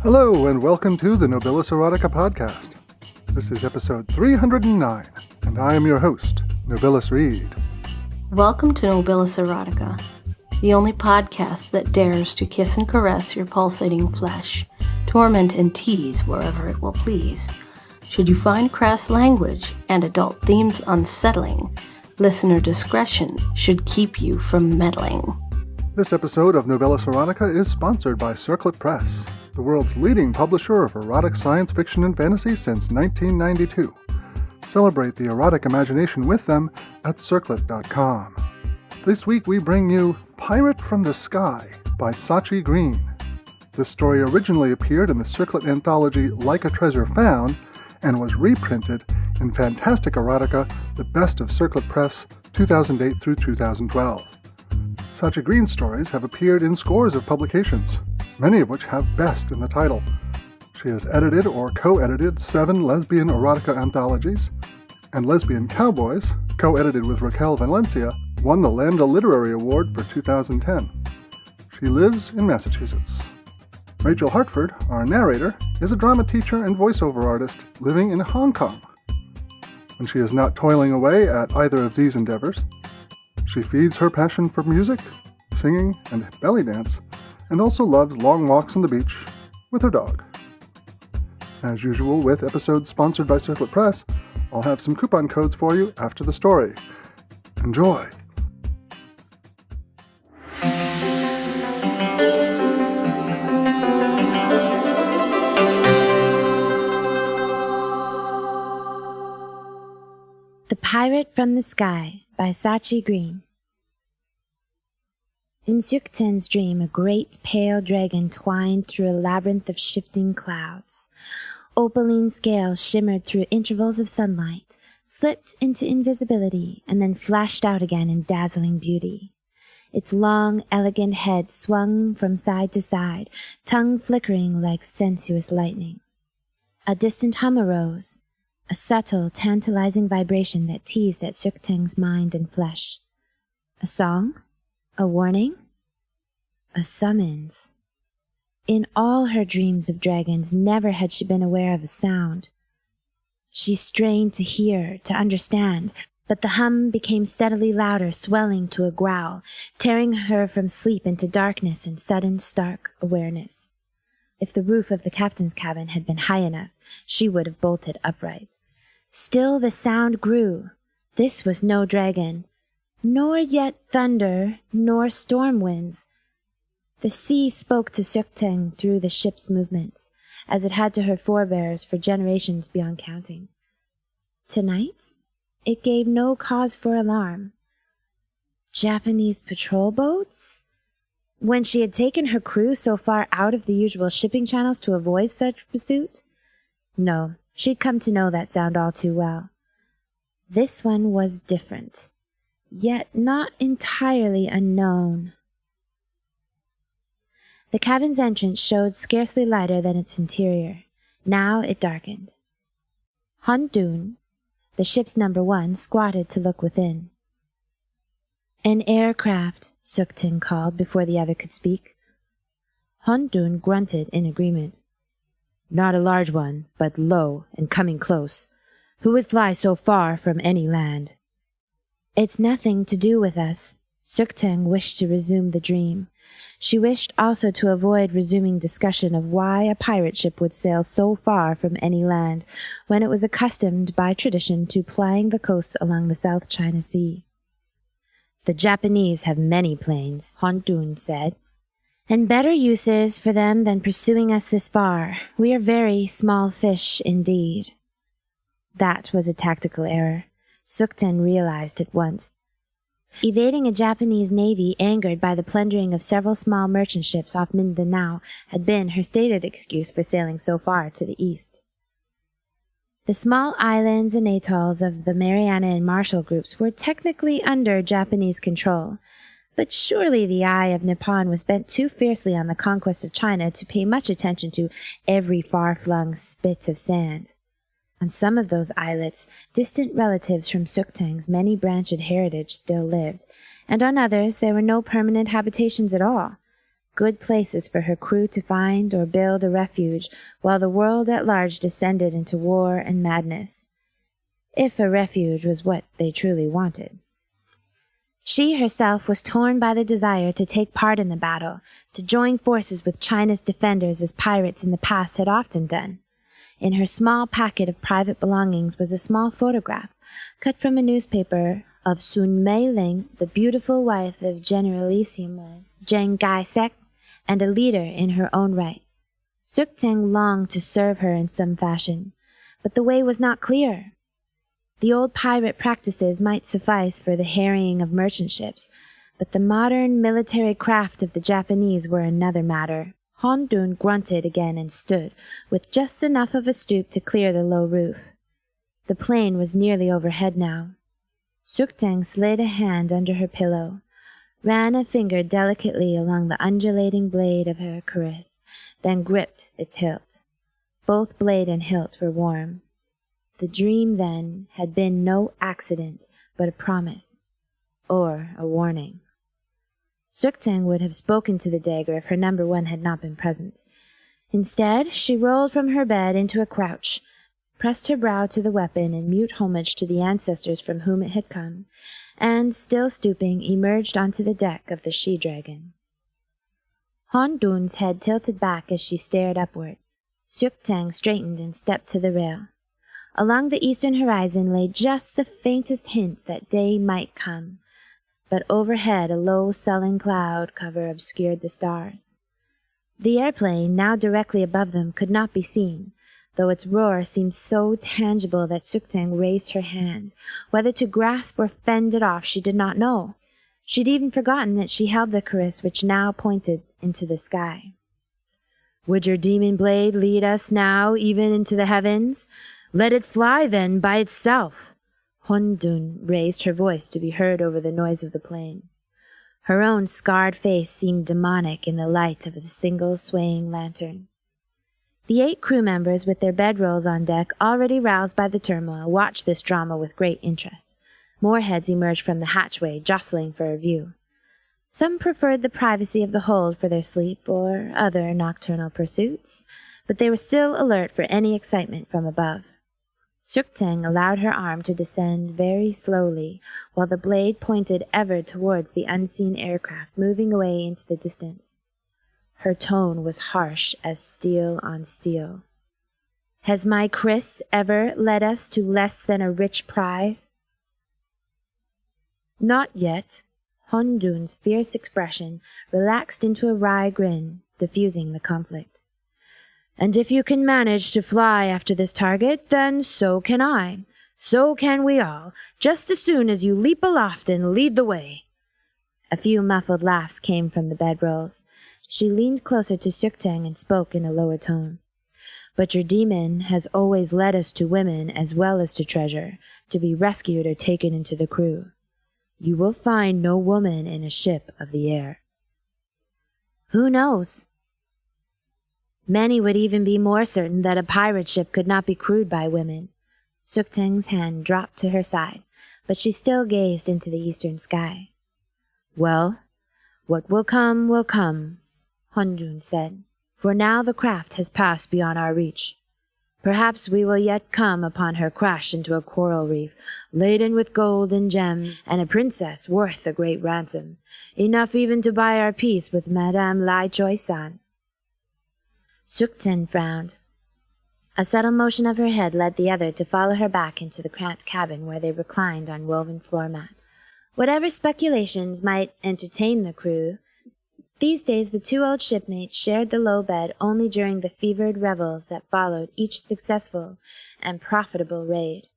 Hello, and welcome to the Nobilis Erotica podcast. This is episode 309, and I am your host, Nobilis Reed. Welcome to Nobilis Erotica, the only podcast that dares to kiss and caress your pulsating flesh, torment and tease wherever it will please. Should you find crass language and adult themes unsettling, listener discretion should keep you from meddling. This episode of Nobilis Erotica is sponsored by Circlet Press, the world's leading publisher of erotic science fiction and fantasy since 1992. Celebrate the erotic imagination with them at circlet.com. This week we bring you Pirate from the Sky by Sacchi Green. This story originally appeared in the Circlet anthology Like a Treasure Found and was reprinted in Fantastic Erotica, The Best of Circlet Press, 2008 through 2012. Sacchi Green's stories have appeared in scores of publications, many of which have Best in the title. She has edited or co-edited 7 lesbian erotica anthologies, and Lesbian Cowboys, co-edited with Raquel Valencia, won the Lambda Literary Award for 2010. She lives in Massachusetts. Rachel Hartford, our narrator, is a drama teacher and voiceover artist living in Hong Kong. When she is not toiling away at either of these endeavors, she feeds her passion for music, singing, and belly dance, and also loves long walks on the beach with her dog. As usual with episodes sponsored by Circlet Press, I'll have some coupon codes for you after the story. Enjoy! The Pirate from the Sky by Sacchi Green. In Sukten's dream, a great pale dragon twined through a labyrinth of shifting clouds. Opaline scales shimmered through intervals of sunlight, slipped into invisibility, and then flashed out again in dazzling beauty. Its long, elegant head swung from side to side, tongue flickering like sensuous lightning. A distant hum arose, a subtle, tantalizing vibration that teased at Sukten's mind and flesh. A song? A warning? A summons. In all her dreams of dragons, never had she been aware of a sound. She strained to hear, to understand, but the hum became steadily louder, swelling to a growl, tearing her from sleep into darkness and sudden, stark awareness. If the roof of the captain's cabin had been high enough, she would have bolted upright. Still the sound grew. This was no dragon, nor yet thunder, nor storm winds. The sea spoke to Sukten through the ship's movements, as it had to her forebears for generations beyond counting. Tonight, it gave no cause for alarm. Japanese patrol boats? When she had taken her crew so far out of the usual shipping channels to avoid such pursuit? No, she'd come to know that sound all too well. This one was different, yet not entirely unknown. The cabin's entrance showed scarcely lighter than its interior. Now it darkened. Hundun, the ship's number 1, squatted to look within. An aircraft, Sukten called before the other could speak. Hundun grunted in agreement. Not a large one, but low and coming close. Who would fly so far from any land? It's nothing to do with us. Sukten wished to resume the dream. She wished also to avoid resuming discussion of why a pirate ship would sail so far from any land when it was accustomed by tradition to plying the coasts along the South China Sea. The Japanese have many planes, Hundun said, and better uses for them than pursuing us this far. We are very small fish indeed. That was a tactical error. Sukten realized at once. Evading a Japanese navy angered by the plundering of several small merchant ships off Mindanao had been her stated excuse for sailing so far to the east. The small islands and atolls of the Mariana and Marshall groups were technically under Japanese control, but surely the eye of Nippon was bent too fiercely on the conquest of China to pay much attention to every far-flung spit of sand. On some of those islets, distant relatives from Sukten's many-branched heritage still lived, and on others there were no permanent habitations at all. good places for her crew to find or build a refuge while the world at large descended into war and madness, if a refuge was what they truly wanted. She herself was torn by the desire to take part in the battle, to join forces with China's defenders as pirates in the past had often done. In her small packet of private belongings was a small photograph, cut from a newspaper, of Sun Meiling, the beautiful wife of Generalissimo Chiang Kai-shek, and a leader in her own right. Suk-teng longed to serve her in some fashion, but the way was not clear. The old pirate practices might suffice for the harrying of merchant ships, but the modern military craft of the Japanese were another matter. Han Dun grunted again and stood, with just enough of a stoop to clear the low roof. The plane was nearly overhead now. Suk-teng slid a hand under her pillow, ran a finger delicately along the undulating blade of her cuirass, then gripped its hilt. Both blade and hilt were warm. The dream, then, had been no accident, but a promise, or a warning. Suk-teng would have spoken to the dagger if her number one had not been present. Instead, she rolled from her bed into a crouch, pressed her brow to the weapon in mute homage to the ancestors from whom it had come, and, still stooping, emerged onto the deck of the she-dragon. Han Dun's head tilted back as she stared upward. Suk-teng straightened and stepped to the rail. Along the eastern horizon lay just the faintest hint that day might come, but overhead a low sullen cloud cover obscured the stars. The airplane, now directly above them, could not be seen, though its roar seemed so tangible that Suk-teng raised her hand. Whether to grasp or fend it off she did not know. She'd even forgotten that she held the cuirass which now pointed into the sky. "Would your demon blade lead us now even into the heavens? Let it fly, then, by itself." Han Dun raised her voice to be heard over the noise of the plane. Her own scarred face seemed demonic in the light of the single swaying lantern. The 8 crew members, with their bedrolls on deck, already roused by the turmoil, watched this drama with great interest. More heads emerged from the hatchway, jostling for a view. Some preferred the privacy of the hold for their sleep or other nocturnal pursuits, but they were still alert for any excitement from above. Suk-teng allowed her arm to descend very slowly, while the blade pointed ever towards the unseen aircraft moving away into the distance. Her tone was harsh as steel on steel. "Has my Chris ever led us to less than a rich prize?" "Not yet." Han Dun's fierce expression relaxed into a wry grin, diffusing the conflict. "And if you can manage to fly after this target, then so can I. So can we all, just as soon as you leap aloft and lead the way." A few muffled laughs came from the bedrolls. She leaned closer to Suk-teng and spoke in a lower tone. "But your demon has always led us to women as well as to treasure, to be rescued or taken into the crew. You will find no woman in a ship of the air." "Who knows?" Many would even be more certain that a pirate ship could not be crewed by women. Suk-teng's hand dropped to her side, but she still gazed into the eastern sky. "Well, what will come, Han Dun said, "for now the craft has passed beyond our reach. Perhaps we will yet come upon her crashed into a coral reef, laden with gold and gems, and a princess worth a great ransom, enough even to buy our peace with Madame Lai Choi-san." Suk-teng frowned. A subtle motion of her head led the other to follow her back into the cramped cabin where they reclined on woven floor mats. Whatever speculations might entertain the crew, these days the 2 old shipmates shared the low bed only during the fevered revels that followed each successful and profitable raid.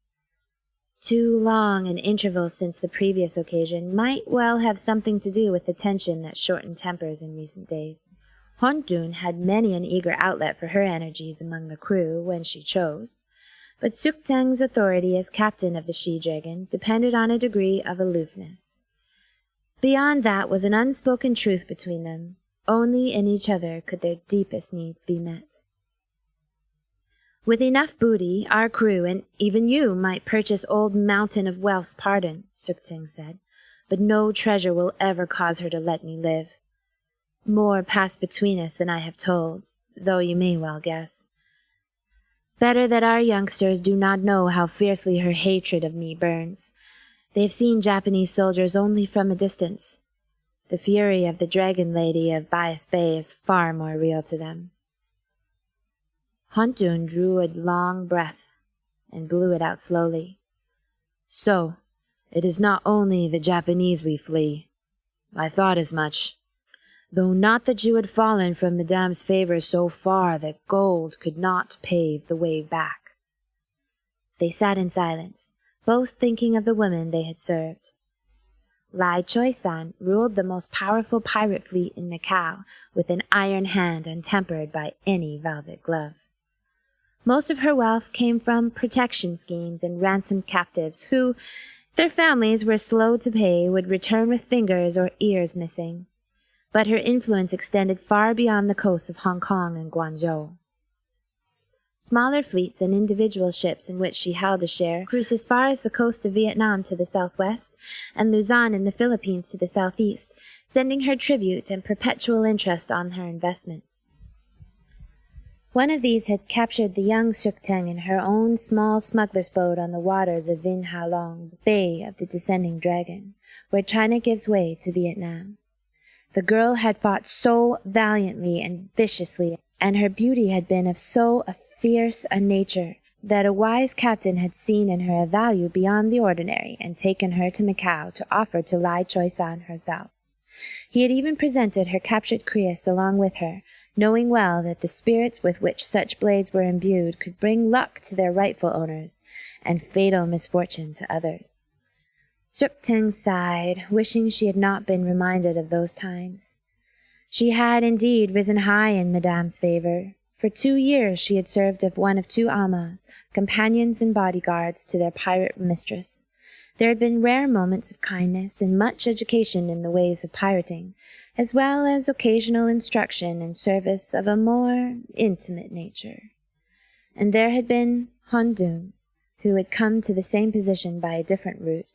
Too long an interval since the previous occasion might well have something to do with the tension that shortened tempers in recent days. Han Dun had many an eager outlet for her energies among the crew when she chose, but Suk-teng's authority as captain of the she-dragon depended on a degree of aloofness. Beyond that was an unspoken truth between them. Only in each other could their deepest needs be met. "With enough booty, our crew, and even you, might purchase old Mountain of Wealth's pardon," Suk-teng said, "but no treasure will ever cause her to let me live." More passed between us than I have told, though you may well guess. Better that our youngsters do not know how fiercely her hatred of me burns. They've seen Japanese soldiers only from a distance. The fury of the Dragon Lady of Bias Bay is far more real to them. Huntun drew a long breath and blew it out slowly. So, it is not only the Japanese we flee. I thought as much. Though not that you had fallen from Madame's favor so far that gold could not pave the way back. They sat in silence, both thinking of the woman they had served. Lai Choi-san ruled the most powerful pirate fleet in Macau with an iron hand untempered by any velvet glove. Most of her wealth came from protection schemes and ransomed captives who, if their families were slow to pay, would return with fingers or ears missing. But her influence extended far beyond the coasts of Hong Kong and Guangzhou. Smaller fleets and individual ships in which she held a share cruised as far as the coast of Vietnam to the southwest and Luzon in the Philippines to the southeast, sending her tribute and perpetual interest on her investments. One of these had captured the young Suk Teng in her own small smuggler's boat on the waters of Vinh Ha Long, Bay of the Descending Dragon, where China gives way to Vietnam. The girl had fought so valiantly and viciously, and her beauty had been of so fierce a nature, that a wise captain had seen in her a value beyond the ordinary and taken her to Macau to offer to Lai Choi-san herself. He had even presented her captured cuirass along with her, knowing well that the spirits with which such blades were imbued could bring luck to their rightful owners and fatal misfortune to others. Suk Teng sighed, wishing she had not been reminded of those times. She had indeed risen high in Madame's favor. For 2 years she had served as one of 2 amas, companions and bodyguards to their pirate mistress. There had been rare moments of kindness and much education in the ways of pirating, as well as occasional instruction and service of a more intimate nature. And there had been Hondun, who had come to the same position by a different route,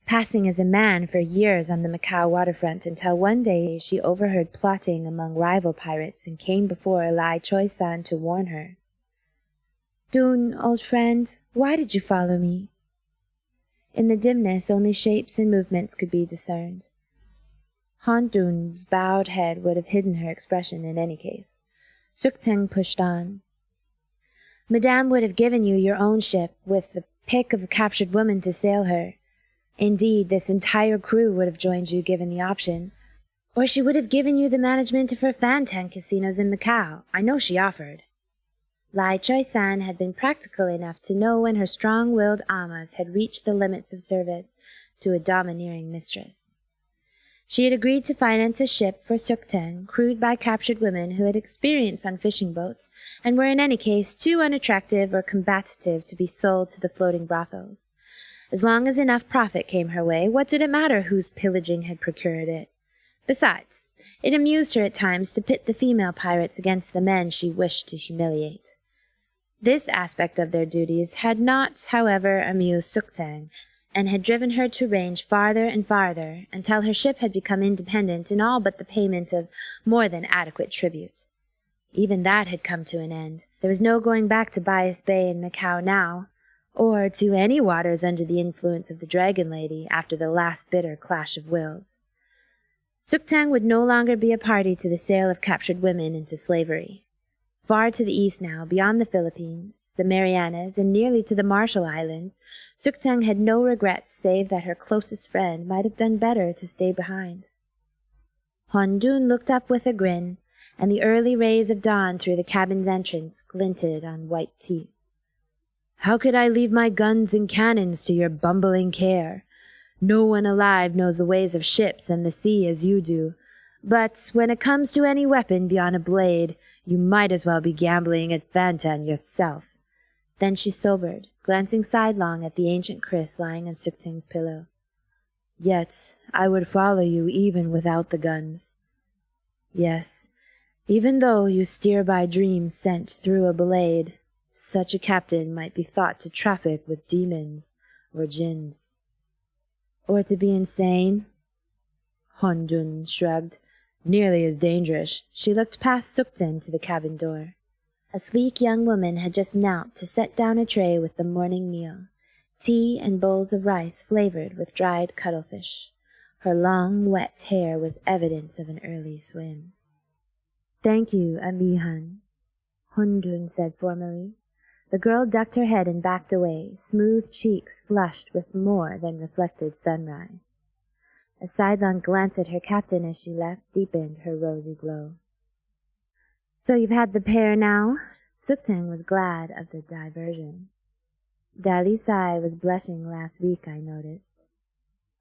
passing as a man for years on the Macau waterfront until one day she overheard plotting among rival pirates and came before Lai Choi-san to warn her. "Dun, old friend, why did you follow me?" In the dimness only shapes and movements could be discerned. Han Dun's bowed head would have hidden her expression in any case. Suk Teng pushed on. "Madame would have given you your own ship, with the pick of a captured woman to sail her. Indeed, this entire crew would have joined you given the option. Or she would have given you the management of her Fantan casinos in Macau. I know she offered." Lai Choi-san had been practical enough to know when her strong-willed amas had reached the limits of service to a domineering mistress. She had agreed to finance a ship for Suk Teng, crewed by captured women who had experience on fishing boats and were in any case too unattractive or combative to be sold to the floating brothels. As long as enough profit came her way, what did it matter whose pillaging had procured it? Besides, it amused her at times to pit the female pirates against the men she wished to humiliate. This aspect of their duties had not, however, amused Suk Teng, and had driven her to range farther and farther, until her ship had become independent in all but the payment of more than adequate tribute. Even that had come to an end. There was no going back to Bias Bay in Macau now, or to any waters under the influence of the Dragon Lady after the last bitter clash of wills. Suk Teng would no longer be a party to the sale of captured women into slavery. Far to the east now, beyond the Philippines, the Marianas, and nearly to the Marshall Islands, Suk Teng had no regrets save that her closest friend might have done better to stay behind. Hon Dun looked up with a grin, and the early rays of dawn through the cabin's entrance glinted on white teeth. "How could I leave my guns and cannons to your bumbling care? No one alive knows the ways of ships and the sea as you do. But when it comes to any weapon beyond a blade, you might as well be gambling at Fantan yourself." Then she sobered, glancing sidelong at the ancient kriss lying on Suk Teng's pillow. "Yet I would follow you even without the guns. Yes, even though you steer by dreams sent through a blade, such a captain might be thought to traffic with demons or jinns." "Or to be insane?" Hon Dun shrugged. Nearly as dangerous. She looked past Sukten to the cabin door. A sleek young woman had just knelt to set down a tray with the morning meal, tea and bowls of rice flavored with dried cuttlefish. Her long, wet hair was evidence of an early swim. "Thank you, Amihan," Hundun said formally. The girl ducked her head and backed away, smooth cheeks flushed with more than reflected sunrise. A sidelong glance at her captain as she left deepened her rosy glow. "So you've had the pair now?" Sukten was glad of the diversion. Dalisai was blushing last week, I noticed.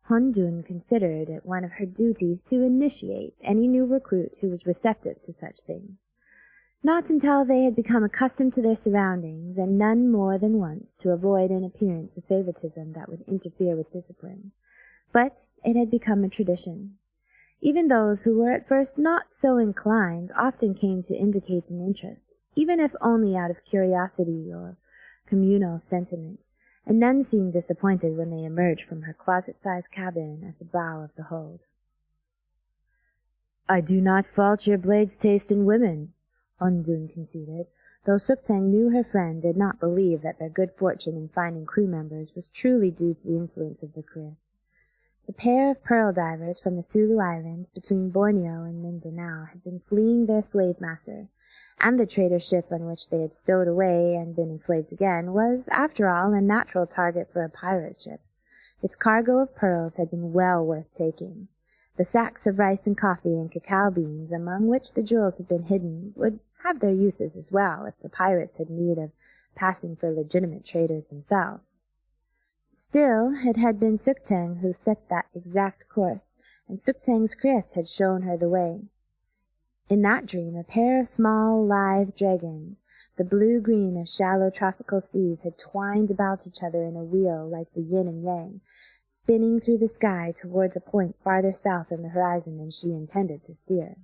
Hundun considered it one of her duties to initiate any new recruit who was receptive to such things. Not until they had become accustomed to their surroundings, and none more than once to avoid an appearance of favoritism that would interfere with discipline. But it had become a tradition. Even those who were at first not so inclined often came to indicate an interest, even if only out of curiosity or communal sentiments, and none seemed disappointed when they emerged from her closet-sized cabin at the bow of the hold. "I do not fault your blade's taste in women," Hundun conceded, though Sukten knew her friend did not believe that their good fortune in finding crew members was truly due to the influence of the Chris. The pair of pearl divers from the Sulu Islands between Borneo and Mindanao had been fleeing their slave master, and the trader ship on which they had stowed away and been enslaved again was, after all, a natural target for a pirate ship. Its cargo of pearls had been well worth taking. The sacks of rice and coffee and cacao beans, among which the jewels had been hidden, would have their uses as well if the pirates had need of passing for legitimate traders themselves. Still, it had been Sukten who set that exact course, and Sukten's Chris had shown her the way. In that dream, a pair of small, lithe dragons, the blue-green of shallow tropical seas, had twined about each other in a wheel like the yin and yang, spinning through the sky towards a point farther south in the horizon than she intended to steer.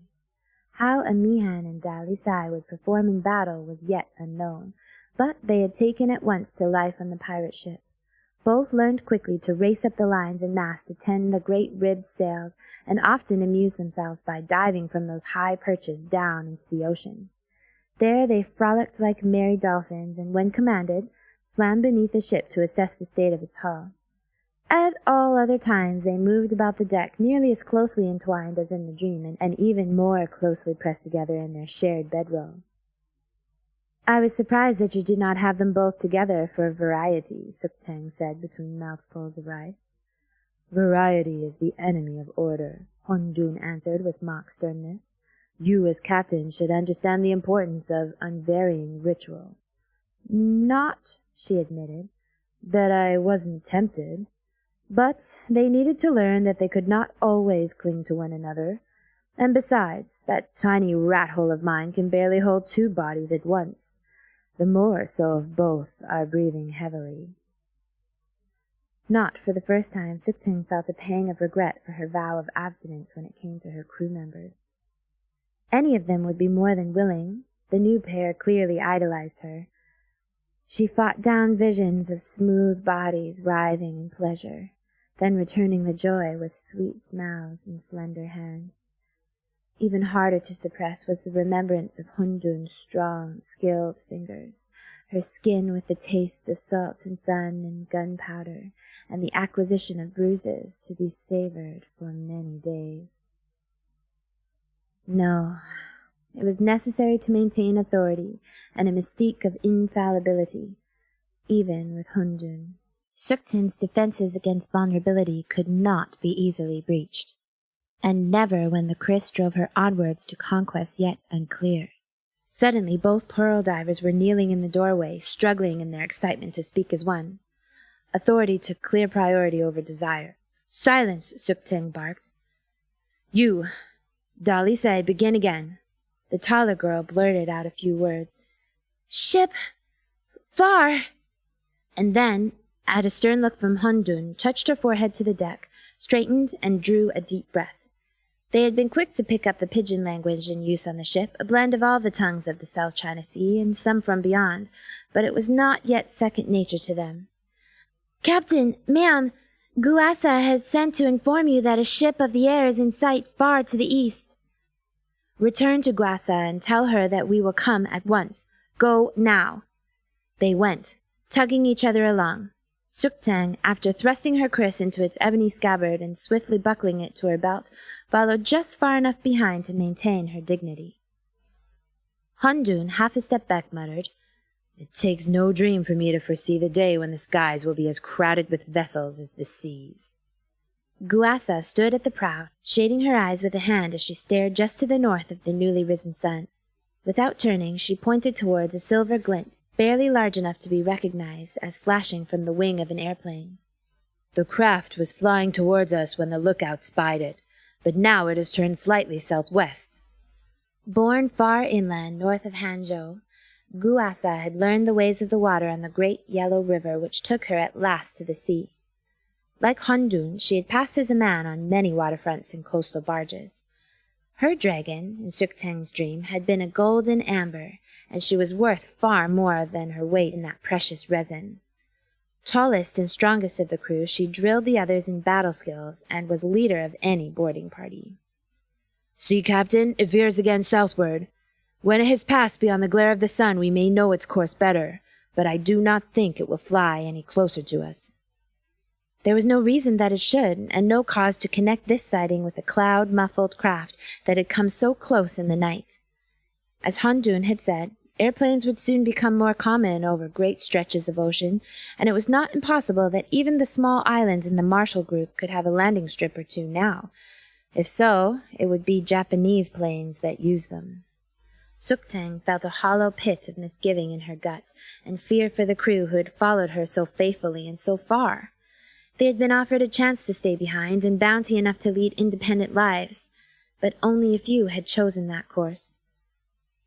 How Amihan and Dalisai would perform in battle was yet unknown, but they had taken at once to life on the pirate ship. Both learned quickly to race up the lines and masts to tend the great ribbed sails, and often amused themselves by diving from those high perches down into the ocean. There they frolicked like merry dolphins, and when commanded, swam beneath the ship to assess the state of its hull. At all other times they moved about the deck nearly as closely entwined as in the dream, and even more closely pressed together in their shared bedroll. "I was surprised that you did not have them both together for variety," Sukten said between mouthfuls of rice. "Variety is the enemy of order," Hundun answered with mock sternness. "You as captain should understand the importance of unvarying ritual." "Not," she admitted, "that I wasn't tempted. But they needed to learn that they could not always cling to one another. And besides, that tiny rat-hole of mine can barely hold two bodies at once. The more so if both are breathing heavily." Not for the first time, Sukten felt a pang of regret for her vow of abstinence when it came to her crew members. Any of them would be more than willing. The new pair clearly idolized her. She fought down visions of smooth bodies writhing in pleasure, then returning the joy with sweet mouths and slender hands. Even harder to suppress was the remembrance of Hundun's strong, skilled fingers, her skin with the taste of salt and sun and gunpowder, and the acquisition of bruises to be savored for many days. No, it was necessary to maintain authority and a mystique of infallibility, even with Hundun. Sukten's defenses against vulnerability could not be easily breached, and never when the Chris drove her onwards to conquests yet unclear. Suddenly both pearl divers were kneeling in the doorway, struggling in their excitement to speak as one. Authority took clear priority over desire. "Silence!" Sukten barked. "You, Dalisai, begin again." The taller girl blurted out a few words. "Ship, far," and then, at a stern look from Hundun, touched her forehead to the deck, straightened, and drew a deep breath. They had been quick to pick up the pidgin language in use on the ship, a blend of all the tongues of the South China Sea and some from beyond, but it was not yet second nature to them. "Captain, ma'am, Guasa has sent to inform you that a ship of the air is in sight far to the east." Return to Guasa and tell her that we will come at once. Go now." They went, tugging each other along. Suktang, after thrusting her kriss into its ebony scabbard and swiftly buckling it to her belt, followed just far enough behind to maintain her dignity. Hundun, half a step back, muttered, "It takes no dream for me to foresee the day when the skies will be as crowded with vessels as the seas." Guasa stood at the prow, shading her eyes with a hand as she stared just to the north of the newly risen sun. Without turning, she pointed towards a silver glint, barely large enough to be recognized as flashing from the wing of an airplane. "The craft was flying towards us when the lookout spied it, but now it has turned slightly southwest." Born far inland north of Hanzhou, Guasa had learned the ways of the water on the great yellow river which took her at last to the sea. Like Hundun, she had passed as a man on many waterfronts and coastal barges. Her dragon, in Suktang's dream, had been a golden amber, and she was worth far more than her weight in that precious resin. Tallest and strongest of the crew, she drilled the others in battle skills and was leader of any boarding party. "See, Captain, it veers again southward. When it has passed beyond the glare of the sun, we may know its course better, but I do not think it will fly any closer to us." There was no reason that it should, and no cause to connect this sighting with the cloud-muffled craft that had come so close in the night. As Hundun had said, airplanes would soon become more common over great stretches of ocean, and it was not impossible that even the small islands in the Marshall Group could have a landing strip or two now. If so, it would be Japanese planes that used them. Suktang felt a hollow pit of misgiving in her gut, and fear for the crew who had followed her so faithfully and so far. They had been offered a chance to stay behind and bounty enough to lead independent lives, but only a few had chosen that course.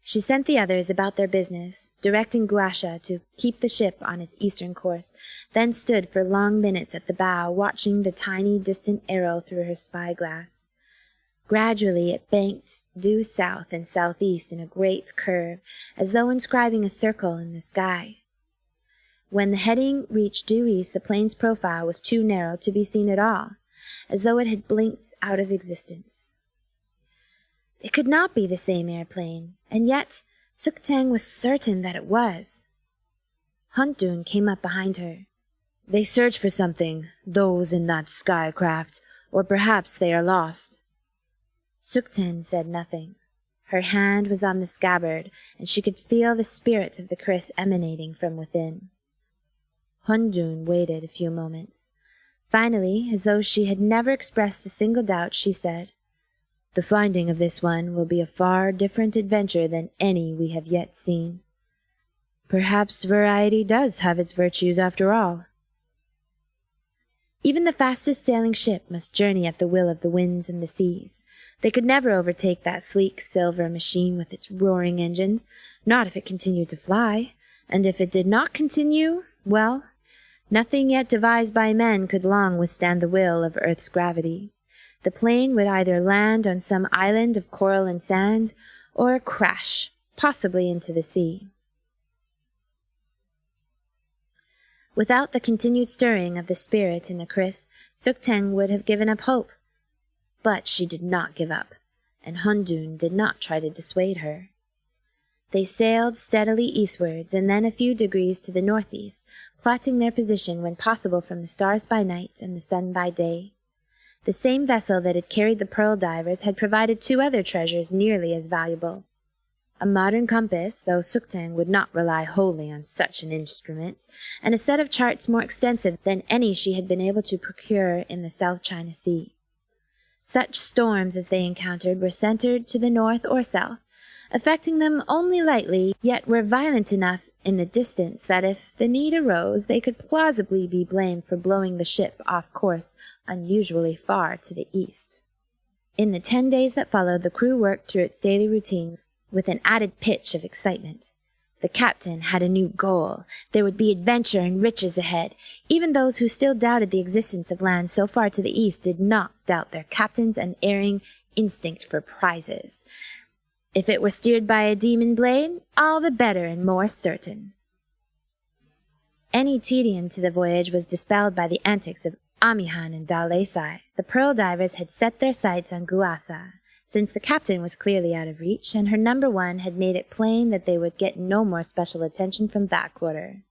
She sent the others about their business, directing Guasha to keep the ship on its eastern course, then stood for long minutes at the bow, watching the tiny distant arrow through her spyglass. Gradually it banked due south and southeast in a great curve, as though inscribing a circle in the sky. When the heading reached due east, the plane's profile was too narrow to be seen at all, as though it had blinked out of existence. It could not be the same airplane, and yet Suktang was certain that it was. Hundun came up behind her. "They search for something, those in that sky craft, or perhaps they are lost." Suktang said nothing. Her hand was on the scabbard, and she could feel the spirit of the kriss emanating from within. Hundun waited a few moments. Finally, as though she had never expressed a single doubt, she said, "The finding of this one will be a far different adventure than any we have yet seen. Perhaps variety does have its virtues after all." Even the fastest sailing ship must journey at the will of the winds and the seas. They could never overtake that sleek silver machine with its roaring engines, not if it continued to fly. And if it did not continue, well, nothing yet devised by men could long withstand the will of Earth's gravity. The plane would either land on some island of coral and sand, or crash, possibly into the sea. Without the continued stirring of the spirit in the kriss, Suktang would have given up hope. But she did not give up, and Hundun did not try to dissuade her. They sailed steadily eastwards, and then a few degrees to the northeast, plotting their position when possible from the stars by night and the sun by day. The same vessel that had carried the pearl divers had provided two other treasures nearly as valuable. A modern compass, though Suktang would not rely wholly on such an instrument, and a set of charts more extensive than any she had been able to procure in the South China Sea. Such storms as they encountered were centered to the north or south, affecting them only lightly, yet were violent enough in the distance that if the need arose, they could plausibly be blamed for blowing the ship off course unusually far to the east. In the 10 days that followed, the crew worked through its daily routine with an added pitch of excitement. The captain had a new goal. There would be adventure and riches ahead. Even those who still doubted the existence of land so far to the east did not doubt their captain's unerring instinct for prizes. If it were steered by a demon blade, all the better and more certain. Any tedium to the voyage was dispelled by the antics of Amihan and Dalesai. The pearl divers had set their sights on Guasa, since the captain was clearly out of reach, and her number one had made it plain that they would get no more special attention from that quarter.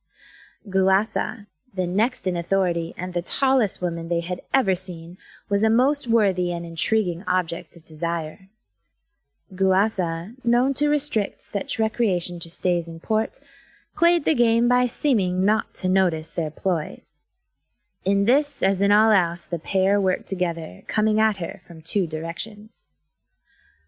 Guasa, the next in authority and the tallest woman they had ever seen, was a most worthy and intriguing object of desire. Guasa, known to restrict such recreation to stays in port, played the game by seeming not to notice their ploys. In this, as in all else, the pair worked together, coming at her from two directions.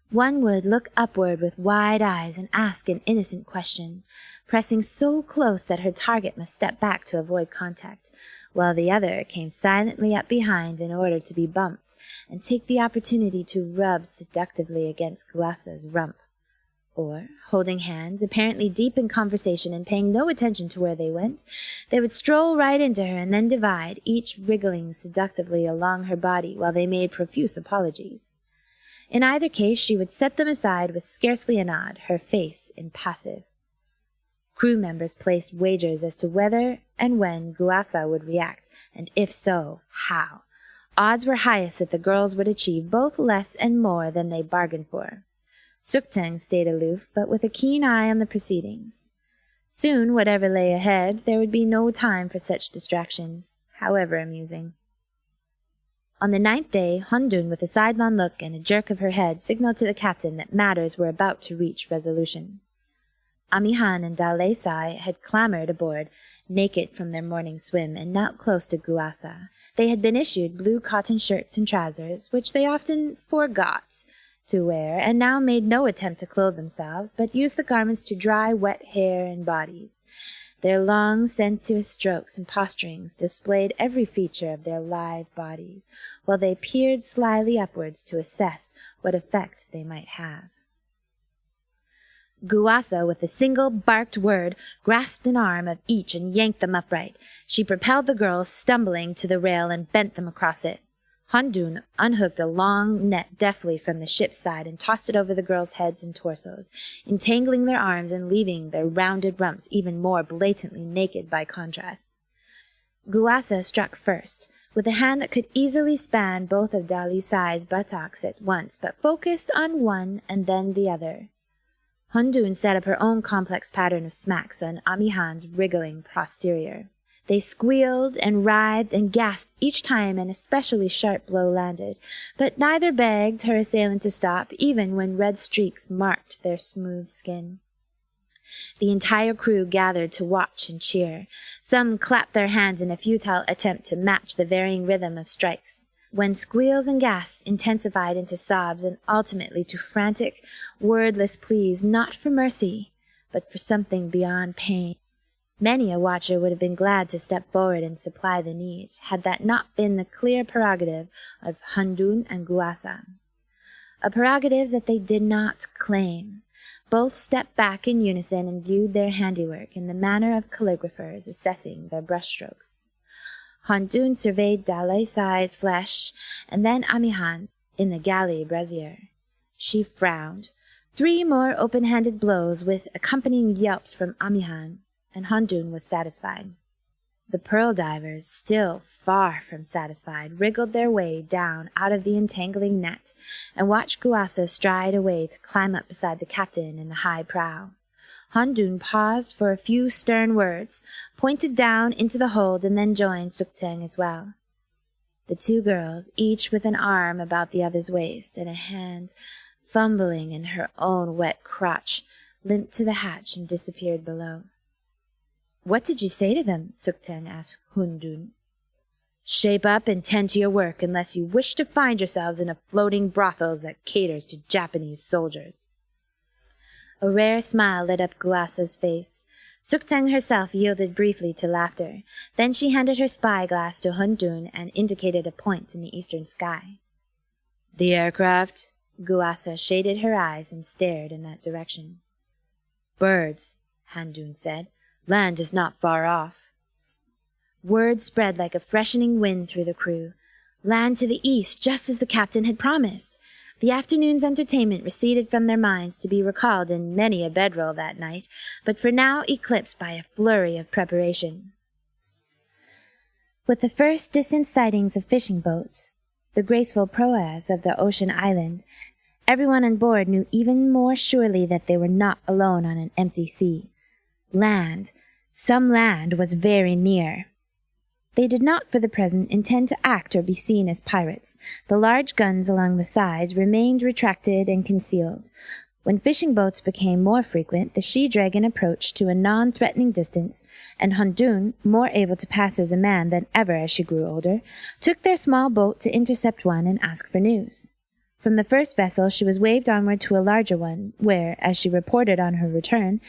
One would look upward with wide eyes and ask an innocent question, pressing so close that her target must step back to avoid contact, while the other came silently up behind in order to be bumped and take the opportunity to rub seductively against Guasa's rump. Or, holding hands, apparently deep in conversation and paying no attention to where they went, they would stroll right into her and then divide, each wriggling seductively along her body while they made profuse apologies. In either case, she would set them aside with scarcely a nod, her face impassive. Crew members placed wagers as to whether and when Guasa would react, and if so, how. Odds were highest that the girls would achieve both less and more than they bargained for. Suktang stayed aloof, but with a keen eye on the proceedings. Soon, whatever lay ahead, there would be no time for such distractions, however amusing. On the 9th day, Hundun, with a sidelong look and a jerk of her head, signaled to the captain that matters were about to reach resolution. Amihan and Dalesai had clambered aboard, naked from their morning swim, and knelt close to Guasa. They had been issued blue cotton shirts and trousers, which they often forgot to wear, and now made no attempt to clothe themselves, but used the garments to dry wet hair and bodies. Their long, sensuous strokes and posturings displayed every feature of their lithe bodies, while they peered slyly upwards to assess what effect they might have. Guasa, with a single barked word, grasped an arm of each and yanked them upright. She propelled the girls, stumbling, to the rail and bent them across it. Hundun unhooked a long net deftly from the ship's side and tossed it over the girls' heads and torsos, entangling their arms and leaving their rounded rumps even more blatantly naked by contrast. Guasa struck first, with a hand that could easily span both of Dalisai's buttocks at once, but focused on one and then the other. Hundun set up her own complex pattern of smacks on Amihan's wriggling posterior. They squealed and writhed and gasped each time an especially sharp blow landed, but neither begged her assailant to stop, even when red streaks marked their smooth skin. The entire crew gathered to watch and cheer. Some clapped their hands in a futile attempt to match the varying rhythm of strikes, when squeals and gasps intensified into sobs and ultimately to frantic, wordless pleas, not for mercy, but for something beyond pain. Many a watcher would have been glad to step forward and supply the need, had that not been the clear prerogative of Hundun and Guasa. A prerogative that they did not claim. Both stepped back in unison and viewed their handiwork in the manner of calligraphers assessing their brushstrokes. Hundun surveyed Dalesai's flesh, and then Amihan in the galley brazier. She frowned. 3 more open-handed blows with accompanying yelps from Amihan, and Hundun was satisfied. The pearl divers, still far from satisfied, wriggled their way down out of the entangling net and watched Guasa stride away to climb up beside the captain in the high prow. Hundun paused for a few stern words, pointed down into the hold, and then joined Suktang as well. The 2 girls, each with an arm about the other's waist and a hand fumbling in her own wet crotch, limped to the hatch and disappeared below. "What did you say to them?" Suktang asked Hundun. "Shape up and tend to your work, unless you wish to find yourselves in a floating brothel that caters to Japanese soldiers." A rare smile lit up Guasa's face. Suktang herself yielded briefly to laughter. Then she handed her spyglass to Hundun and indicated a point in the eastern sky. "The aircraft?" Guasa shaded her eyes and stared in that direction. "Birds," Hundun said. "Land is not far off." Word spread like a freshening wind through the crew. Land to the east, just as the captain had promised. The afternoon's entertainment receded from their minds to be recalled in many a bedroll that night, but for now eclipsed by a flurry of preparation. With the first distant sightings of fishing boats, the graceful proas of the ocean island, Everyone on board knew even more surely that they were not alone on an empty sea. Land, some land, was very near. They did not for the present intend to act or be seen as pirates. The large guns along the sides remained retracted and concealed. When fishing boats became more frequent, the she-dragon approached to a non-threatening distance, and Hundun, more able to pass as a man than ever as she grew older, took their small boat to intercept one and ask for news. From the first vessel she was waved onward to a larger one, where, as she reported on her return,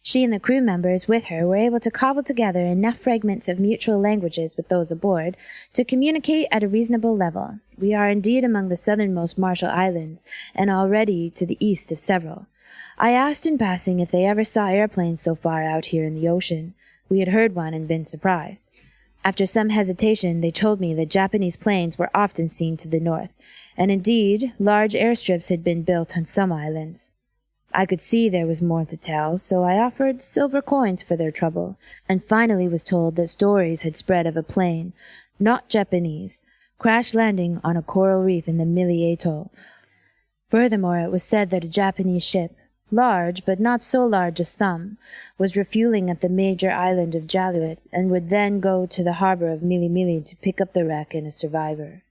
she and the crew members with her were able to cobble together enough fragments of mutual languages with those aboard to communicate at a reasonable level. We are indeed among the southernmost Marshall Islands, and already to the east of several. I asked in passing if they ever saw airplanes so far out here in the ocean. We had heard one and been surprised. After some hesitation, they told me that Japanese planes were often seen to the north, and indeed large airstrips had been built on some islands. I could see there was more to tell, so I offered silver coins for their trouble, and finally was told that stories had spread of a plane, not Japanese, crash-landing on a coral reef in the Mili Atoll. Furthermore, it was said that a Japanese ship, large but not so large as some, was refueling at the major island of Jaluit, and would then go to the harbor of Mili Mili to pick up the wreck and a survivor.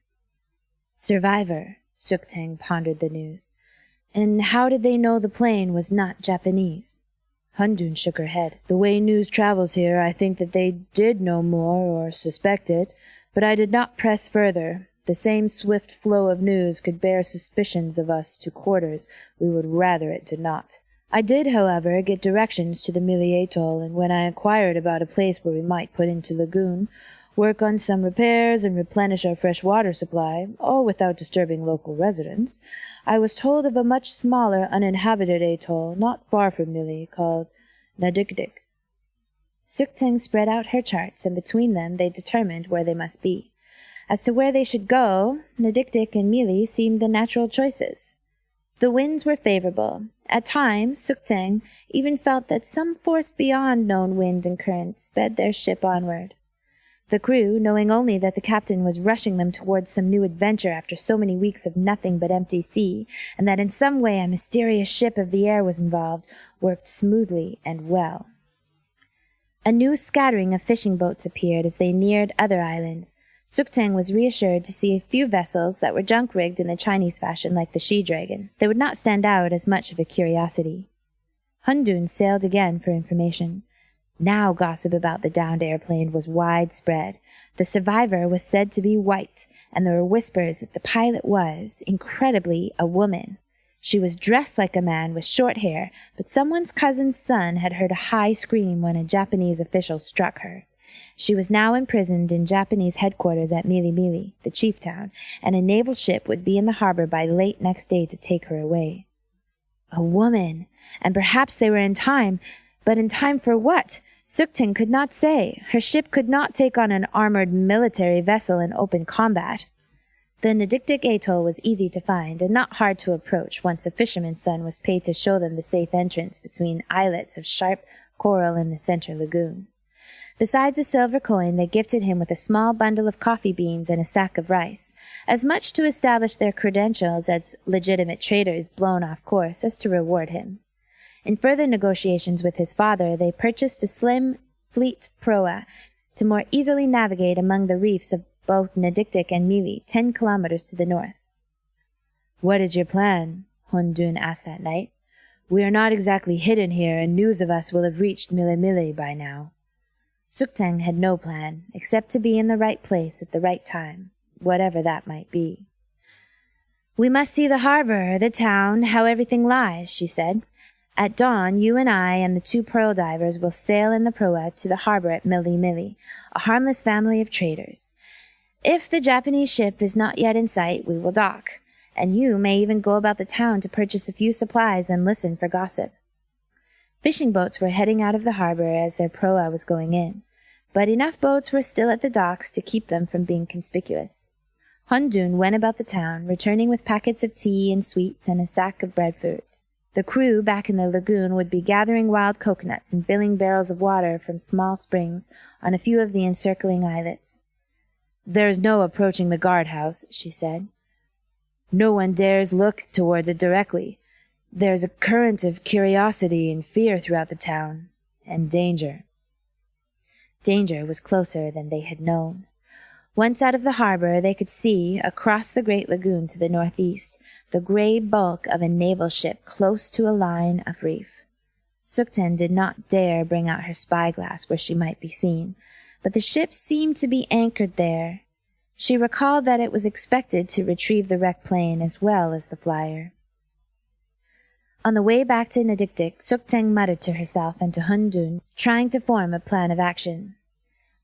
Survivor, Sukhtang pondered the news. And how did they know the plane was not Japanese? Hundun shook her head. The way news travels here, I think that they did know more, or suspect it, but I did not press further. The same swift flow of news could bear suspicions of us to quarters we would rather it did not. I did, however, get directions to the Mili Atoll, and when I inquired about a place where we might put into lagoon, work on some repairs and replenish our fresh water supply, all without disturbing local residents, I was told of a much smaller uninhabited atoll not far from Mili called Nadikdik. Sukhtang spread out her charts, and between them they determined where they must be. As to where they should go, Nadikdik and Mili seemed the natural choices. The winds were favorable. At times, Sukhtang even felt that some force beyond known wind and current sped their ship onward. The crew, knowing only that the captain was rushing them towards some new adventure after so many weeks of nothing but empty sea, and that in some way a mysterious ship of the air was involved, worked smoothly and well. A new scattering of fishing boats appeared as they neared other islands. Sukhtang was reassured to see a few vessels that were junk-rigged in the Chinese fashion like the she-dragon. They would not stand out as much of a curiosity. Hundun sailed again for information. Now gossip about the downed airplane was widespread. The survivor was said to be white, and there were whispers that the pilot was, incredibly, a woman. She was dressed like a man with short hair, but someone's cousin's son had heard a high scream when a Japanese official struck her. She was now imprisoned in Japanese headquarters at Mili Mili, the chief town, and a naval ship would be in the harbor by late next day to take her away. A woman! And perhaps they were in time, but in time for what? Sukhtang could not say. Her ship could not take on an armored military vessel in open combat. The Nadikdik Atoll was easy to find and not hard to approach once a fisherman's son was paid to show them the safe entrance between islets of sharp coral in the center lagoon. Besides a silver coin, they gifted him with a small bundle of coffee beans and a sack of rice, as much to establish their credentials as legitimate traders blown off course as to reward him. In further negotiations with his father, they purchased a slim, fleet proa to more easily navigate among the reefs of both Nadikdik and Mili, 10 kilometers to the north. "What is your plan?" Hundun asked that night. "We are not exactly hidden here, and news of us will have reached Mili Mili by now." Sukhtang had no plan, except to be in the right place at the right time, whatever that might be. "We must see the harbor, the town, how everything lies," she said. "At dawn, you and I and the 2 pearl divers will sail in the proa to the harbor at Mili Mili, a harmless family of traders. If the Japanese ship is not yet in sight, we will dock, and you may even go about the town to purchase a few supplies and listen for gossip." Fishing boats were heading out of the harbor as their proa was going in, but enough boats were still at the docks to keep them from being conspicuous. Hundun went about the town, returning with packets of tea and sweets and a sack of breadfruit. The crew back in the lagoon would be gathering wild coconuts and filling barrels of water from small springs on a few of the encircling islets. "There is no approaching the guardhouse," she said. No one dares look towards it directly. There's a current of curiosity and fear throughout the town, and danger. Danger was closer than they had known. Once out of the harbor, they could see, across the great lagoon to the northeast, the gray bulk of a naval ship close to a line of reef. Sukten did not dare bring out her spyglass where she might be seen, but the ship seemed to be anchored there. She recalled that it was expected to retrieve the wrecked plane as well as the flyer. On the way back to Nadikdik, Sukten muttered to herself and to Hundun, trying to form a plan of action.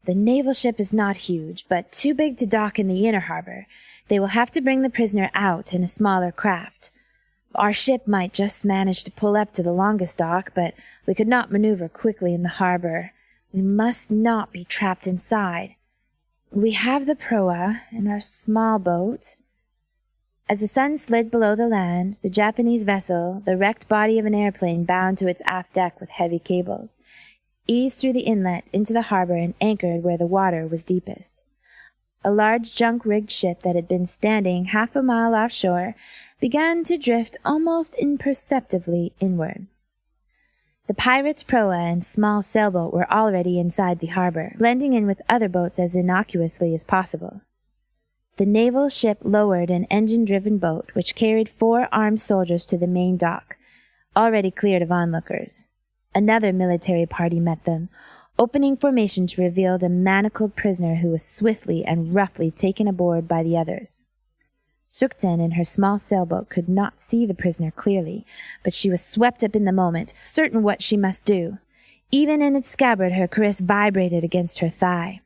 The naval ship is not huge, but too big to dock in the inner harbor. They will have to bring the prisoner out in a smaller craft. Our ship might just manage to pull up to the longest dock, but we could not maneuver quickly in the harbor. We must not be trapped inside. We have the proa and our small boat. As the sun slid below the land, the Japanese vessel, the wrecked body of an airplane bound to its aft deck with heavy cables, eased through the inlet into the harbor and anchored where the water was deepest. A large junk-rigged ship that had been standing half a mile offshore began to drift almost imperceptibly inward. The pirates' proa and small sailboat were already inside the harbor, blending in with other boats as innocuously as possible. The naval ship lowered an engine-driven boat which carried 4 armed soldiers to the main dock, already cleared of onlookers. Another military party met them, opening formation to reveal a manacled prisoner who was swiftly and roughly taken aboard by the others. Sukten in her small sailboat could not see the prisoner clearly, but she was swept up in the moment, certain what she must do. Even in its scabbard her cuirass vibrated against her thigh.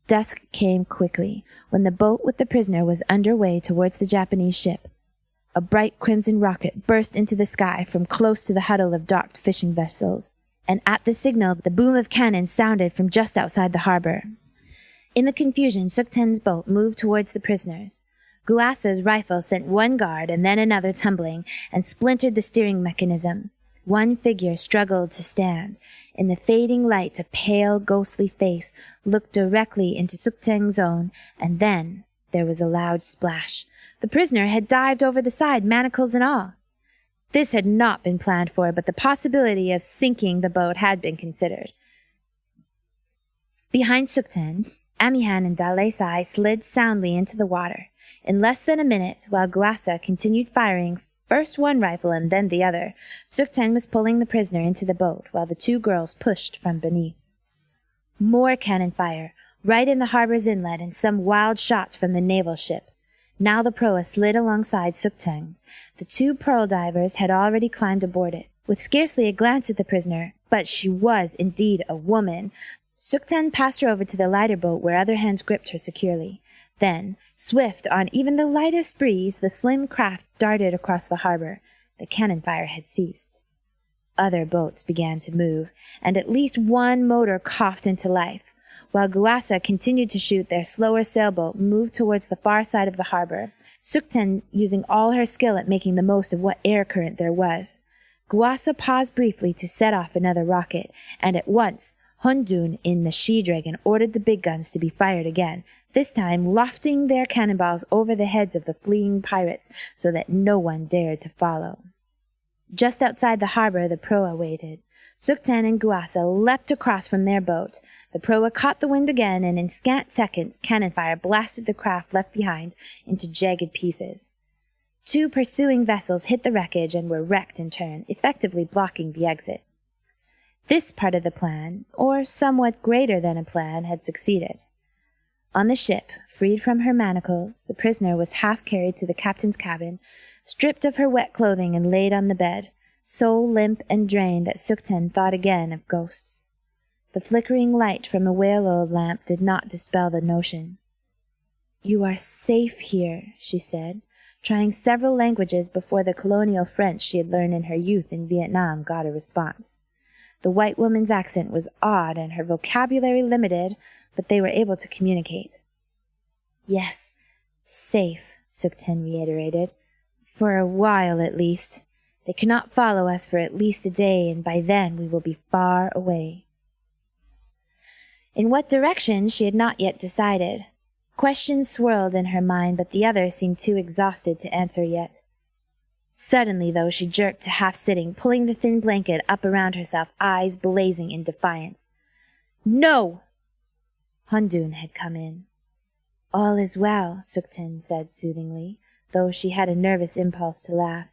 Dusk came quickly, when the boat with the prisoner was under way towards the Japanese ship. A bright crimson rocket burst into the sky from close to the huddle of docked fishing vessels, and at the signal the boom of cannon sounded from just outside the harbor. In the confusion, Sukten's boat moved towards the prisoners. Guasa's rifle sent one guard and then another tumbling, and splintered the steering mechanism. One figure struggled to stand. In the fading light, a pale, ghostly face looked directly into Sukten's own, and then there was a loud splash. The prisoner had dived over the side, manacles and all. This had not been planned for, but the possibility of sinking the boat had been considered. Behind Sukten, Amihan and Dalesai slid soundly into the water. In less than a minute, while Guasa continued firing first one rifle and then the other, Sukten was pulling the prisoner into the boat while the 2 girls pushed from beneath. More cannon fire, right in the harbor's inlet, and some wild shots from the naval ship. Now the proa slid alongside Sukten's. The 2 pearl divers had already climbed aboard it. With scarcely a glance at the prisoner, but she was indeed a woman, Sukten passed her over to the lighter boat where other hands gripped her securely. Then, swift on even the lightest breeze, the slim craft darted across the harbor. The cannon fire had ceased. Other boats began to move, and at least one motor coughed into life. While Guasa continued to shoot, their slower sailboat moved towards the far side of the harbor, Sukten using all her skill at making the most of what air current there was. Guasa paused briefly to set off another rocket, and at once Hundun in the she-dragon ordered the big guns to be fired again, this time lofting their cannonballs over the heads of the fleeing pirates so that no one dared to follow. Just outside the harbor the proa waited. Sukten and Guasa leapt across from their boat. The proa caught the wind again, and in scant seconds cannon fire blasted the craft left behind into jagged pieces. 2 pursuing vessels hit the wreckage and were wrecked in turn, effectively blocking the exit. This part of the plan, or somewhat greater than a plan, had succeeded. On the ship, freed from her manacles, the prisoner was half carried to the captain's cabin, stripped of her wet clothing and laid on the bed, so limp and drained that Sukten thought again of ghosts. The flickering light from a whale-oil lamp did not dispel the notion. "You are safe here," she said, trying several languages before the colonial French she had learned in her youth in Vietnam got a response. The white woman's accent was odd and her vocabulary limited, but they were able to communicate. "Yes, safe," Sukten reiterated. "For a while at least. They cannot follow us for at least a day, and by then we will be far away." In what direction she had not yet decided. Questions swirled in her mind, but the other seemed too exhausted to answer yet. Suddenly, though, she jerked to half-sitting, pulling the thin blanket up around herself, eyes blazing in defiance. "No!" Hundun had come in. "All is well," Sukten said soothingly, though she had a nervous impulse to laugh.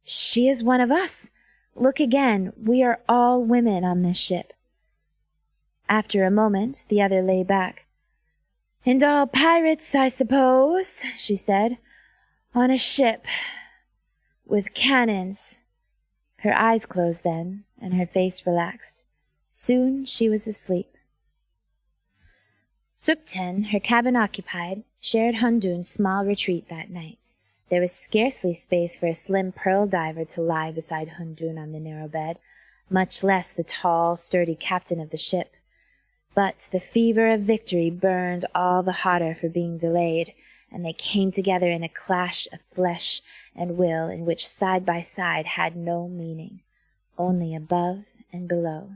"She is one of us. Look again. We are all women on this ship." After a moment, the other lay back. "And all pirates, I suppose," she said, "on a ship with cannons." Her eyes closed then, and her face relaxed. Soon she was asleep. Sukten, her cabin occupied, shared Hundun's small retreat that night. There was scarcely space for a slim pearl diver to lie beside Hundun on the narrow bed, much less the tall, sturdy captain of the ship. But the fever of victory burned all the hotter for being delayed, and they came together in a clash of flesh and will in which side by side had no meaning, only above and below.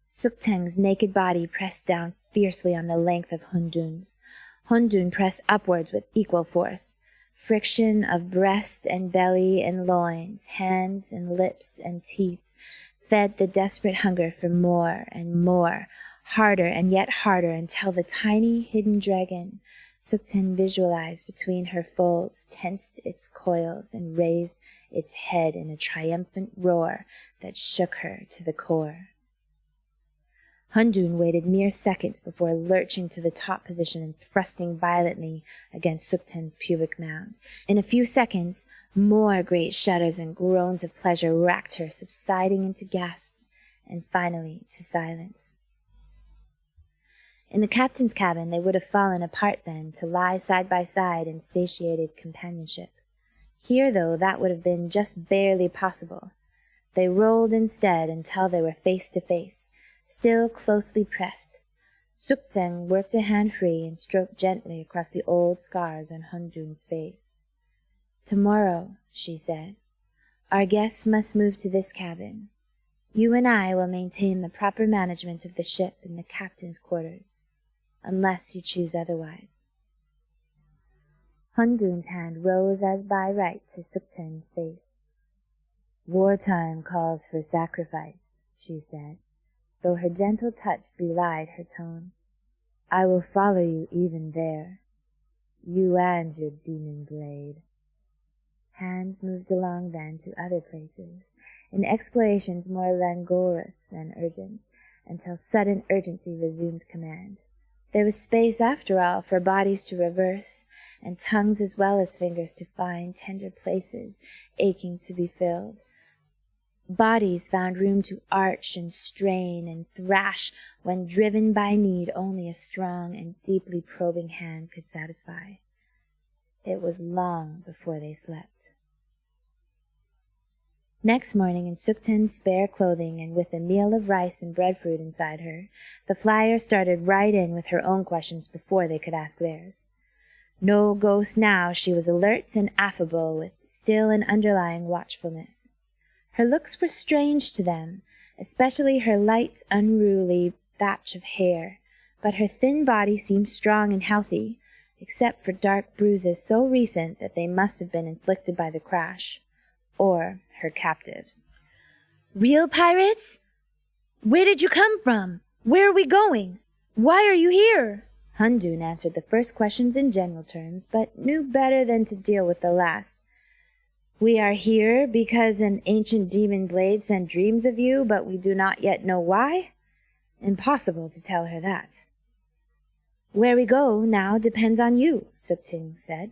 Sukteng's naked body pressed down fiercely on the length of Hundun's. Hundun pressed upwards with equal force. Friction of breast and belly and loins, hands and lips and teeth, fed the desperate hunger for more and more, harder and yet harder, until the tiny hidden dragon Sukten visualized between her folds tensed its coils and raised its head in a triumphant roar that shook her to the core. Hundun waited mere seconds before lurching to the top position and thrusting violently against Sukten's pubic mound. In a few seconds, more great shudders and groans of pleasure racked her, subsiding into gasps, and finally to silence. In the captain's cabin they would have fallen apart then, to lie side by side in satiated companionship. Here, though, that would have been just barely possible. They rolled instead until they were face to face, still closely pressed. Sukteng worked a hand free and stroked gently across the old scars on Hundun's face. "Tomorrow," she said, "our guests must move to this cabin. You and I will maintain the proper management of the ship in the captain's quarters, unless you choose otherwise." Hundun's hand rose as by right to Sukteng's face. "Wartime calls for sacrifice," she said, though her gentle touch belied her tone. "I will follow you even there, you and your demon blade." Hands moved along then to other places, in explorations more languorous than urgent, until sudden urgency resumed command. There was space, after all, for bodies to reverse, and tongues as well as fingers to find tender places aching to be filled. Bodies found room to arch and strain and thrash when driven by need only a strong and deeply probing hand could satisfy. It was long before they slept. Next morning, in Sukten's spare clothing and with a meal of rice and breadfruit inside her, the flyer started right in with her own questions before they could ask theirs. No ghost now, she was alert and affable, with still an underlying watchfulness. Her looks were strange to them, especially her light, unruly thatch of hair, but her thin body seemed strong and healthy, except for dark bruises so recent that they must have been inflicted by the crash, or her captives. "Real pirates? Where did you come from? Where are we going? Why are you here?" Hundun answered the first questions in general terms, but knew better than to deal with the last. "We are here because an ancient demon blade sent dreams of you, but we do not yet know why." Impossible to tell her that. "Where we go now depends on you," Sukten said.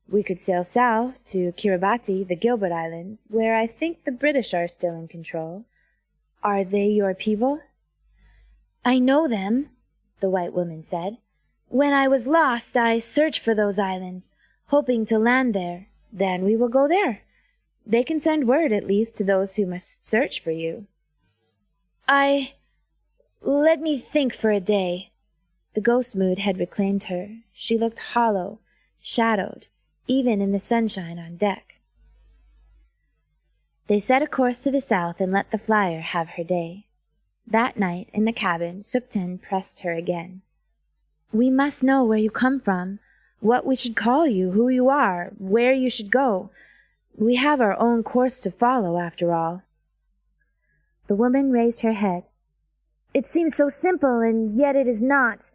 "We could sail south to Kiribati, the Gilbert Islands, where I think the British are still in control. Are they your people?" "I know them," the white woman said. "When I was lost, I searched for those islands, hoping to land there. Then we will go there. They can send word, at least, to those who must search for you." Let me think for a day." The ghost mood had reclaimed her. She looked hollow, shadowed, even in the sunshine on deck. They set a course to the south and let the flyer have her day. That night, in the cabin, Sukten pressed her again. We must know where you come from, what we should call you, who you are, where you should go. We have our own course to follow, after all." The woman raised her head. "It seems so simple, and yet it is not.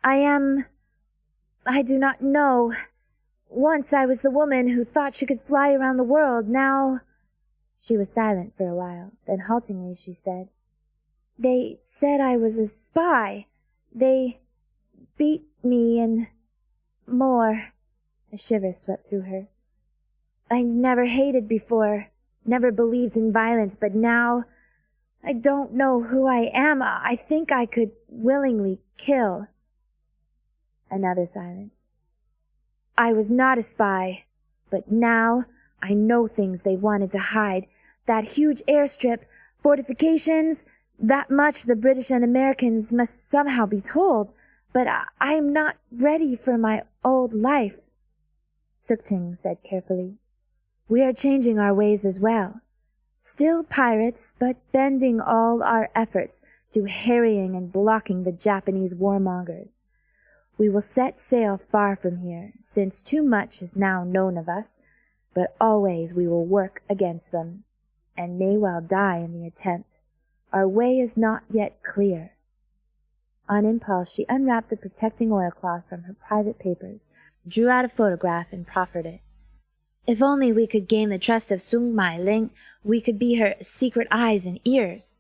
I do not know. Once I was the woman who thought she could fly around the world. Now—" She was silent for a while. Then haltingly she said, "They said I was a spy. They beat me and more." A shiver swept through her. "I never hated before, never believed in violence, but now I don't know who I am. I think I could willingly kill." Another silence. "I was not a spy, but now I know things they wanted to hide. That huge airstrip, fortifications, that much the British and Americans must somehow be told. But I'm not ready for my old life." Sukting said carefully, "We are changing our ways as well. Still pirates, but bending all our efforts to harrying and blocking the Japanese warmongers. We will set sail far from here, since too much is now known of us, but always we will work against them, and may well die in the attempt. Our way is not yet clear." On impulse, she unwrapped the protecting oilcloth from her private papers, drew out a photograph, and proffered it. "If only we could gain the trust of Sung Mai Ling, we could be her secret eyes and ears."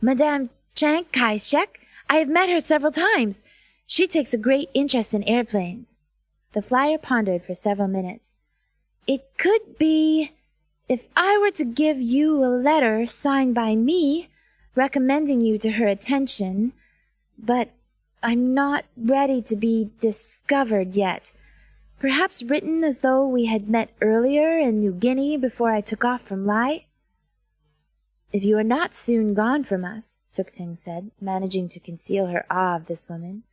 "Madame Chiang Kai-shek? I have met her several times. She takes a great interest in airplanes." The flyer pondered for several minutes. "It could be if I were to give you a letter signed by me, recommending you to her attention, but I'm not ready to be discovered yet. Perhaps written as though we had met earlier in New Guinea before I took off from Lai." "If you are not soon gone from us," Sukting said, managing to conceal her awe of this woman,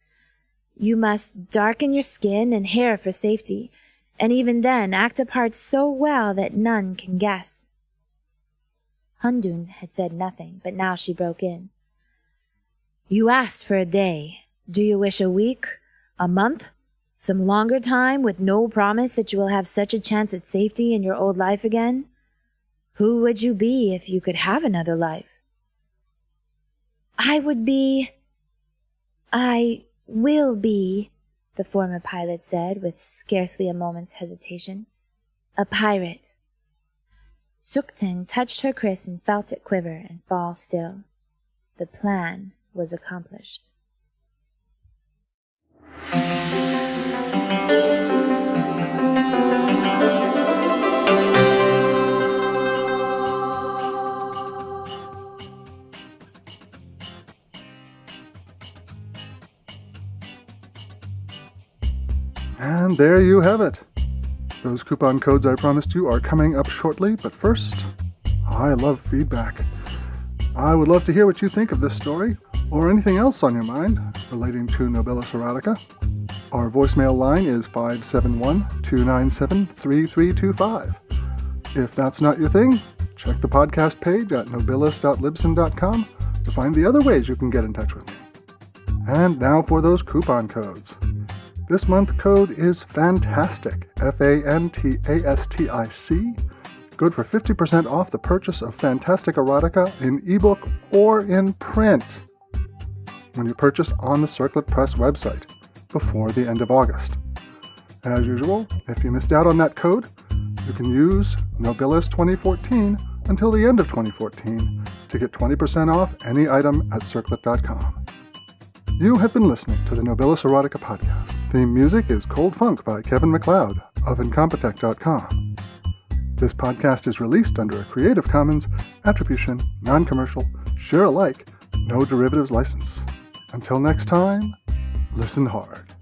"you must darken your skin and hair for safety, and even then act a part so well that none can guess." Hundun had said nothing, but now she broke in. "You asked for a day. Do you wish a week? A month? Some longer time with no promise that you will have such a chance at safety in your old life again? Who would you be if you could have another life?" I will be," the former pilot said with scarcely a moment's hesitation, "a pirate." Sukting touched her kriss and felt it quiver and fall still. The plan was accomplished. And there you have it. Those coupon codes I promised you are coming up shortly, but first, I love feedback. I would love to hear what you think of this story, or anything else on your mind relating to Nobilis Erotica. Our voicemail line is 571-297-3325. If that's not your thing, check the podcast page at nobilis.libsyn.com to find the other ways you can get in touch with me. And now for those coupon codes. This month's code is FANTASTIC, FANTASTIC, good for 50% off the purchase of Fantastic Erotica in ebook or in print when you purchase on the Circlet Press website before the end of August. As usual, if you missed out on that code, you can use Nobilis 2014 until the end of 2014 to get 20% off any item at circlet.com. You have been listening to the Nobilis Erotica podcast. Theme music is Cold Funk by Kevin MacLeod of Incompetech.com. This podcast is released under a Creative Commons Attribution, Non-Commercial, Share Alike, No Derivatives license. Until next time, listen hard.